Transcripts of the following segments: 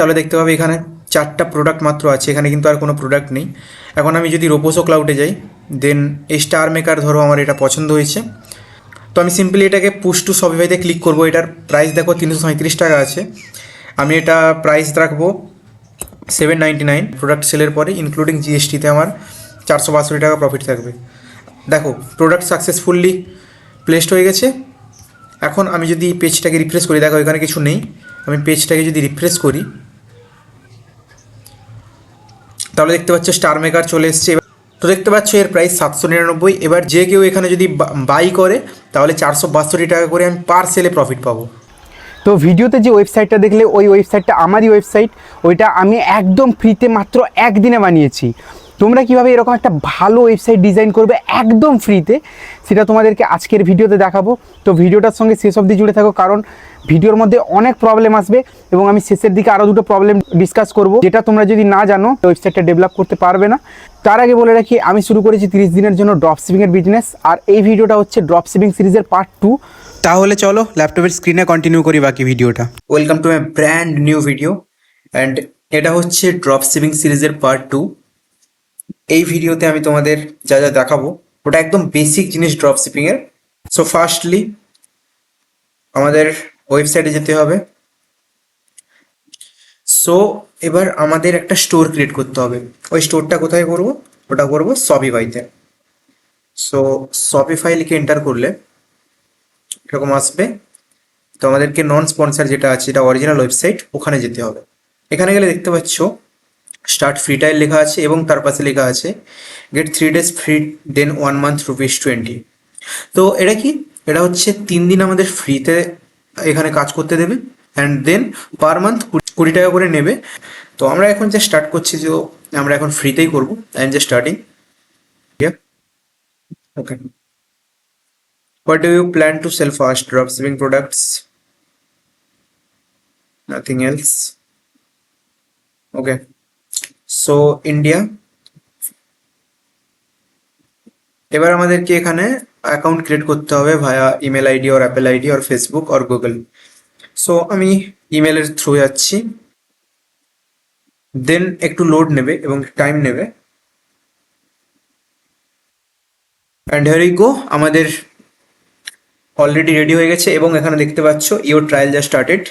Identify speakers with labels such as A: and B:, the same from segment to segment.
A: তাহলে দেখতে পাবে এখানে 4টা প্রোডাক্ট মাত্র আছে, এখানে কিন্তু আর কোনো প্রোডাক্ট নেই। এখন আমি যদি রোপোসো ক্লাউডে যাই, দেন এই স্টার মেকার ধরো আমার এটা পছন্দ হয়েছে, তো আমি সিম্পলি এটাকে পুশ টু শপিফাইতে ক্লিক করবো। এটার প্রাইস দেখো 337 টাকা আছে। আমি এটা প্রাইস রাখবো 799। প্রোডাক্ট সেলের পরে ইনক্লুডিং জিএসটিতে আমার 462 টাকা প্রফিট থাকবে। দেখো প্রোডাক্ট সাকসেসফুলি প্লেসড হয়ে গেছে। এখন আমি যদি পেজটাকে রিফ্রেশ করি, দেখো এখানে কিছু নেই। আমি পেজটাকে যদি রিফ্রেশ করি, তাহলে দেখতে পাচ্ছ স্টার মেকার চলে এসছে। তো দেখতে পাচ্ছ এর প্রাইস 799। এবার যে কেউ এখানে যদি বাই করে, তাহলে 462 টাকা করে আমি পার সেলে প্রফিট পাবো।
B: তো ভিডিওতে যে ওয়েবসাইটটা দেখলে ওই ওয়েবসাইটটা আমারই ওয়েবসাইট। ওইটা আমি একদম ফ্রিতে মাত্র একদিনে বানিয়েছি। তোমরা কিভাবে এরকম একটা ভালো ওয়েবসাইট ডিজাইন করবে একদম ফ্রিতে, সেটা তোমাদেরকে আজকের ভিডিওতে দেখাবো। তো ভিডিওটার সঙ্গে শেষ অবধি জুড়ে থাকো, কারণ ভিডিওর মধ্যে অনেক প্রবলেম আসবে এবং আমি শেষের দিকে আরও দুটো প্রবলেম ডিসকাস করব, যেটা তোমরা যদি না জানো ওয়েবসাইটটা ডেভেলপ করতে পারবে না। তার আগে বলে রাখি, আমি শুরু করেছি 30 দিনের জন্য ড্রপশিপিংয়ের বিজনেস, আর এই ভিডিওটা হচ্ছে ড্রপশিপিং সিরিজের পার্ট 2।
A: তাহলে চলো ল্যাপটপের স্ক্রিনে কন্টিনিউ করি বাকি ভিডিওটা। Welcome to my brand new video, and এটা হচ্ছে ড্রপ শিপিং সিরিজের পার্ট 2। এই ভিডিওতে আমি তোমাদের যা যা দেখাবো ওটা একদম বেসিক জিনিস ড্রপ শিপিংয়ের। সো ফার্স্টলি আমাদের ওয়েবসাইটে যেতে হবে। সো এবার আমাদের একটা স্টোর ক্রিয়েট করতে হবে। ওই স্টোরটা কোথায় করব? ওটা করব শপিফাইতে। সো শপিফাই লিখে এন্টার করলে এরকম আসবে। তো আমাদেরকে নন স্পন্সার যেটা আছে, এটা অরিজিনাল ওয়েবসাইট, ওখানে যেতে হবে। এখানে গেলে দেখতে পাচ্ছ স্টার্ট ফ্রি টাইল লেখা আছে এবং তার পাশে লেখা আছে গেট 3 days ফ্রি দেন 1 month ₹20। তো এটা কি? এটা হচ্ছে 3 দিন আমাদের ফ্রিতে এখানে কাজ করতে দেবে, অ্যান্ড দেন পার মান্থ 20 টাকা করে নেবে। তো আমরা এখন যে স্টার্ট করছি, যে আমরা এখন ফ্রিতেই করবো। অ্যান্ড যে starting, okay, what do you plan to sell first? Drop shipping products, nothing else. Okay, so India. এবার আমাদেরকে এখানে অ্যাকাউন্ট ক্রিয়েট করতে হবে ভায়া ইমেল আইডি আর অ্যাপেল আইডি আর ফেসবুক আর গুগল। সো আমি ইমেলের থ্রু যাচ্ছি, দেন একটু লোড নেবে এবং টাইম নেবে। অ্যান্ড হিয়ার উই গো, আমাদের অলরেডি রেডি হয়ে গেছে এবং এখানে দেখতে পাচ্ছ your trial just started,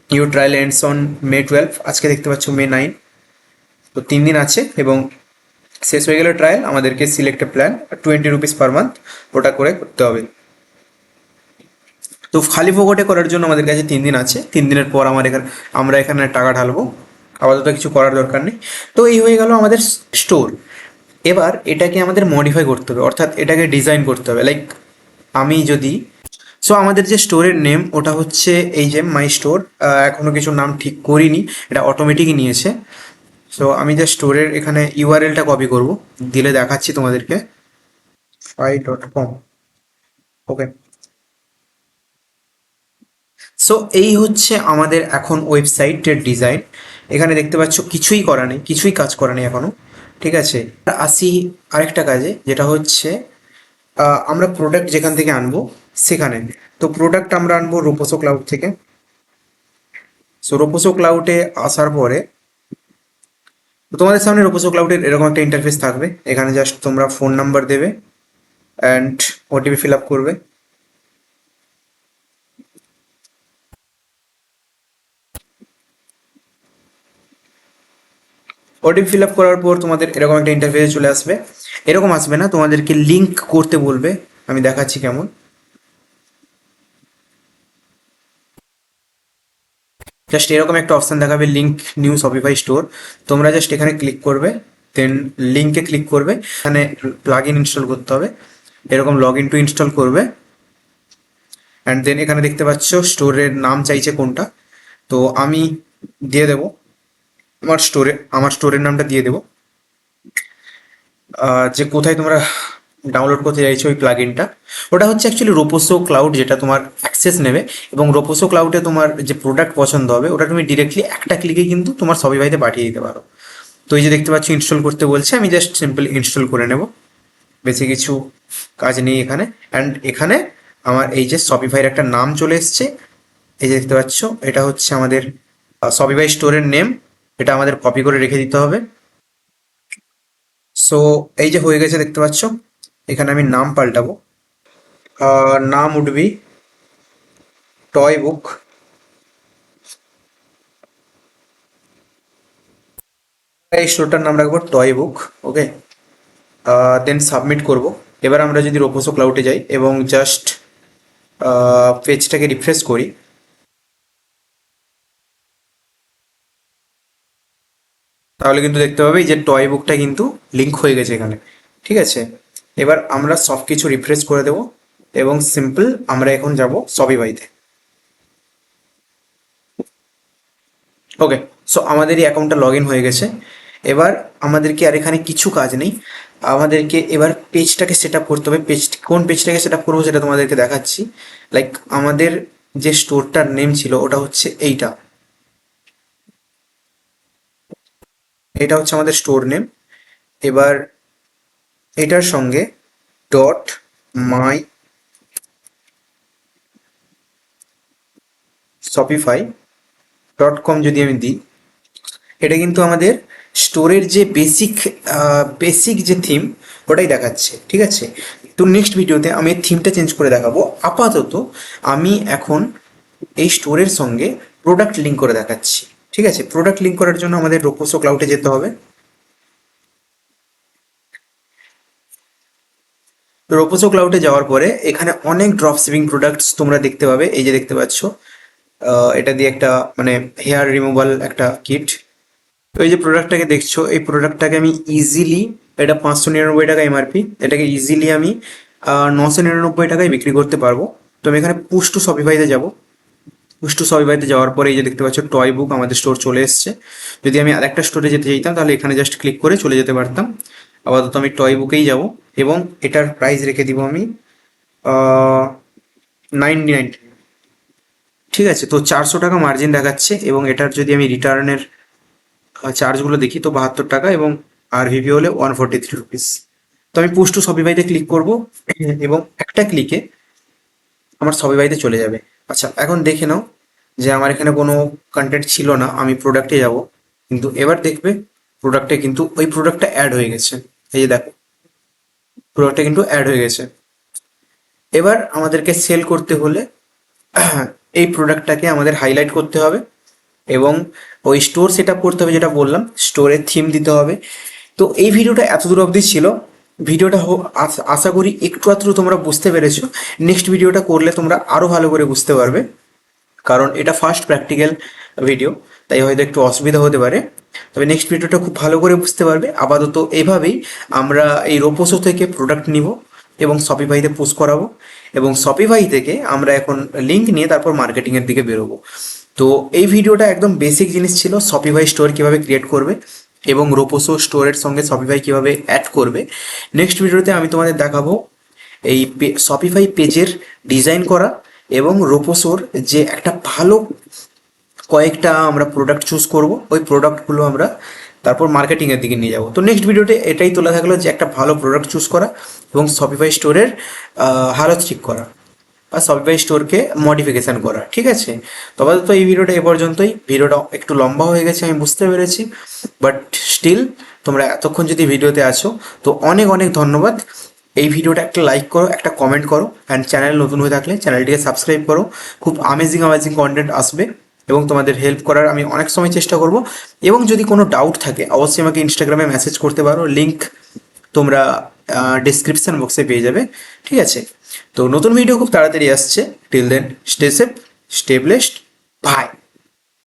A: your trial ends on May 12। আজকে দেখতে পাচ্ছ May 9। তো 3 দিন আছে এবং শেষ হয়ে গেলে ট্রায়াল। আমাদেরকে সিলেক্ট এ প্ল্যান, 20 রুপিস পার মান্থ, ওটা করে করতে হবে। তো খালি ফোকটে করার জন্য আমাদের কাছে 3 দিন আছে। 3 দিনের পর আমরা এখানে টাকা ঢালবো, আপাতত কিছু করার দরকার নেই। তো এই হয়ে গেল আমাদের স্টোর। এবার এটাকে আমাদের মডিফাই করতে হবে, অর্থাৎ এটাকে ডিজাইন করতে হবে। লাইক আমি যদি, সো আমাদের যে স্টোরের নেম ওটা হচ্ছে এই যে মাই স্টোর। এখনো কিছু নাম ঠিক করিনি, এটা অটোমেটিকই নিয়েছে। সো আমি যে স্টোরের এখানে ইউআরএলটা কপি করব, দিলে দেখাচ্ছি তোমাদেরকে, fi.com। ওকে, সো এই হচ্ছে আমাদের এখন ওয়েবসাইটের ডিজাইন। এখানে দেখতে পাচ্ছ কিছুই করা নেই, কিছুই কাজ করা নেই এখনো। ঠিক আছে, আসি আরেকটা কাজে, যেটা হচ্ছে আমরা প্রোডাক্ট যেখান থেকে আনবো সেখানে। তো প্রোডাক্ট আমরা আনবো রোপোসো ক্লাউড থেকে। সো রোপোসো ক্লাউডে আসার পরে তো তোমাদের সামনে রোপোসো ক্লাউডের এরকম একটা ইন্টারফেস থাকবে। এখানে জাস্ট তোমরা ফোন নাম্বার দেবে অ্যান্ড ওটিপি ফিল আপ করবে। ওটিপি ফিল আপ করার পর তোমাদের এরকম একটা ইন্টারফেসে চলে আসবে। এরকম আসবে না, তোমাদেরকে লিঙ্ক করতে বলবে। আমি দেখাচ্ছি কেমন। জাস্ট এরকম একটা অপশান দেখাবে, লিঙ্ক নিউ শপিফাই স্টোর। তোমরা জাস্ট এখানে ক্লিক করবে, দেন লিঙ্কে ক্লিক করবে। এখানে প্লাগ ইন ইনস্টল করতে হবে, এরকম লগ ইন টু ইনস্টল করবে। অ্যান্ড দেন এখানে দেখতে পাচ্ছ স্টোরের নাম চাইছে কোনটা, তো আমি দিয়ে দেবো আমার স্টোরের নামটা দিয়ে দেবো। যে কোথায় তোমরা ডাউনলোড করতে চাইছো ওই প্লাগইনটা, ওটা হচ্ছে অ্যাকচুয়ালি রোপোসো ক্লাউড, যেটা তোমার অ্যাক্সেস নেবে। এবং রোপোসো ক্লাউডে তোমার যে প্রোডাক্ট পছন্দ হবে ওটা তুমি ডিরেক্টলি একটা ক্লিকে কিন্তু তোমার শপিফাইতে পাঠিয়ে দিতে পারো। তো এই যে দেখতে পাচ্ছ ইনস্টল করতে বলছে, আমি জাস্ট সিম্পল ইনস্টল করে নেব। বেশি কিছু কাজ নেই এখানে। অ্যান্ড এখানে আমার এই যে শপিফাইয়ের একটা নাম চলে এসছে, এই যে দেখতে পাচ্ছ, এটা হচ্ছে আমাদের শপিফাই স্টোরের নেম, এটা আমাদের কপি করে রেখে দিতে হবে। সো এই যে হয়ে গেছে দেখতে পাচ্ছ, এখানে আমি নাম পাল্টাবো। নাম উঠবি টয় বুক, এই স্টোরটার নাম রাখবো টয় বুক। ওকে, দেন সাবমিট করব। এবার আমরা যদি রোপোসো ক্লাউডে যাই এবং জাস্ট পেজটাকে রিফ্রেশ করি, তাহলে কিন্তু দেখতে পাবে যে টয় বুকটা কিন্তু লিঙ্ক হয়ে গেছে এখানে। ঠিক আছে, এবার আমরা সব কিছু রিফ্রেশ করে দেব এবং সিম্পল আমরা এখন যাব শপিফাইতে। ওকে, সো আমাদের এই অ্যাকাউন্টটা লগ ইন হয়ে গেছে। এবার আমাদেরকে আর এখানে কিছু কাজ নেই, আমাদেরকে এবার পেজটাকে সেট আপ করতে হবে। কোন পেজটাকে সেট আপ করবো সেটা তোমাদেরকে দেখাচ্ছি। লাইক আমাদের যে স্টোরটার নেম ছিল ওটা হচ্ছে এইটা, এটা হচ্ছে আমাদের স্টোর নেম। এবার এটার সঙ্গে ডট মাই শপিফাই .com যদি আমি দিই, এটা কিন্তু আমাদের স্টোরের যে বেসিক যে থিম ওটাই দেখাচ্ছে। ঠিক আছে, তো নেক্সট ভিডিওতে আমি থিমটা চেঞ্জ করে দেখাবো। আপাতত আমি এখন এই স্টোরের সঙ্গে প্রোডাক্ট লিঙ্ক করে দেখাচ্ছি। ঠিক আছে, প্রোডাক্ট লিঙ্ক করার জন্য আমাদের রোপোসো ক্লাউডে যেতে হবে। রোপোসো ক্লাউডে যাওয়ার পরে এখানে অনেক ড্রপ শিপিং প্রোডাক্টস তোমরা দেখতে পাবে। এই যে দেখতে পাচ্ছ, এটা দিয়ে একটা মানে হেয়ার রিমুভাল একটা কিট। তো এই যে প্রোডাক্টটাকে দেখছো, এই প্রোডাক্টটাকে আমি ইজিলি, এটা 599 টাকা এমআরপি, এটাকে ইজিলি আমি 999 টাকায় বিক্রি করতে পারবো। তো আমি এখানে পুশ টু শপিফাইতে যাবো। পুশ টু শপিফাইতে যাওয়ার পরে এই যে দেখতে পাচ্ছ টয় বুক আমাদের স্টোর চলে এসছে। যদি আমি আরেকটা স্টোরে যেতে চাইতাম তাহলে এখানে জাস্ট ক্লিক করে চলে যেতে পারতাম। আপাতত আমি টয় বুকেই যাব এবং এটার প্রাইস রেখে দিব আমি 99। ঠিক আছে, তো 400 টাকা মার্জিন দেখাচ্ছে এবং এটার যদি আমি রিটার্নের চার্জগুলো দেখি তো 72 টাকা এবং আর ভিভি হলে 143 রুপিস। তো আমি পুশ টু শপিফাইতে ক্লিক করব এবং একটা ক্লিকে আমার শপিফাইতে চলে যাবে। আচ্ছা, এখন দেখে নাও যে আমার এখানে কোনো কন্টেন্ট ছিল না, আমি প্রোডাক্টে যাব, কিন্তু এবার দেখবে প্রোডাক্টে কিন্তু ওই প্রোডাক্টটা অ্যাড হয়ে গেছে। এই যে দেখো, প্রোডাক্টটা কিন্তু অ্যাড হয়ে গেছে। এবার আমাদেরকে সেল করতে হলে এই প্রোডাক্টটাকে আমাদের হাইলাইট করতে হবে এবং ওই স্টোর সেট আপ করতে হবে, যেটা বললাম স্টোরের থিম দিতে হবে। তো এই ভিডিওটা এত দূর অবধি ছিল। ভিডিওটা আশা করি একটু আধটু তোমরা বুঝতে পেরেছো। নেক্সট ভিডিওটা করলে তোমরা আরও ভালো করে বুঝতে পারবে, কারণ এটা ফার্স্ট প্র্যাকটিক্যাল ভিডিও, তাই হয়তো একটু অসুবিধা হতে পারে। তবে নেক্সট ভিডিওটা খুব ভালো করে বুঝতে পারবে। আপাতত এভাবেই আমরা এই রোপোসো থেকে প্রোডাক্ট নিব এবং শপিফাইতে পোস্ট করাবো এবং শপিফাই থেকে আমরা এখন লিঙ্ক নিয়ে তারপর মার্কেটিংয়ের দিকে বেরোবো। তো এই ভিডিওটা একদম বেসিক জিনিস ছিল, শপিফাই স্টোর কীভাবে ক্রিয়েট করবে এবং রোপোসো স্টোরের সঙ্গে শপিফাই কীভাবে অ্যাড করবে। নেক্সট ভিডিওতে আমি তোমাদের দেখাবো এই শপিফাই পেজের ডিজাইন করা এবং রোপোসোর যে একটা ভালো কয়েকটা আমরা প্রোডাক্ট চুজ করব, ওই প্রোডাক্টগুলো আমরা তারপর মার্কেটিংয়ের দিকে নিয়ে যাব। তো নেক্সট ভিডিওতে এটাই তোলা থাকলো যে একটা ভালো প্রোডাক্ট চুজ করা এবং শপিফাই স্টোরের হালত ঠিক করা বা শপিফাই স্টোরকে মডিফিকেশান করা। ঠিক আছে, তবে তো এই ভিডিওটা এ পর্যন্তই। ভিডিওটা একটু লম্বা হয়ে গেছে আমি বুঝতে পেরেছি, বাট স্টিল তোমরা এতক্ষণ যদি ভিডিওতে আছো তো অনেক অনেক ধন্যবাদ। এই ভিডিওটা একটা লাইক করো, একটা কমেন্ট করো, অ্যান্ড চ্যানেল নতুন হয়ে থাকলে চ্যানেলটিকে সাবস্ক্রাইব করো। খুব অ্যামেজিং কন্টেন্ট আসবে এবং তোমাদের হেল্প করার আমি অনেক সময় চেষ্টা করব। এবং যদি কোনো ডাউট থাকে অবশ্যই আমাকে ইনস্টাগ্রামে মেসেজ করতে পারো, লিঙ্ক তোমরা ডিসক্রিপশন বক্সে পেয়ে যাবে। ঠিক আছে, তো নতুন ভিডিও খুব তাড়াতাড়ি আসছে। Till then stay safe, stay blessed, by.